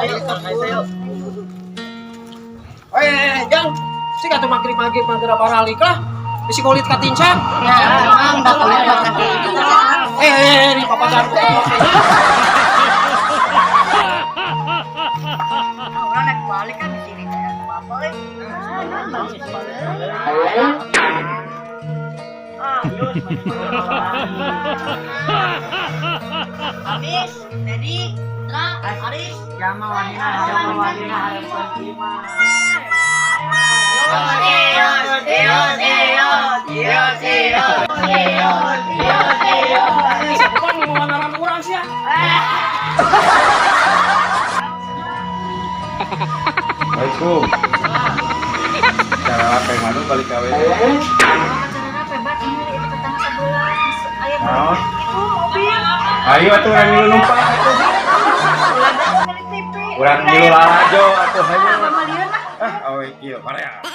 ayo. Jang, sih kata maghrib baralik lah. Bisi kulit katincang. Ya, emang dah kulit katincang. Ini papa garpu. Orang naik balik kan di sini kayak apa leh? Aris, Dedi, Tra, Aris. Jama wanina harapan lima. Siapa mau mengalam kurang sih ya? Assalamualaikum. Cara apa yang mana balik kawe? Ayo atuh urang milu numpang atuh. Urang milu lalajo atuh ayo. Ah, awe kieu, Korea.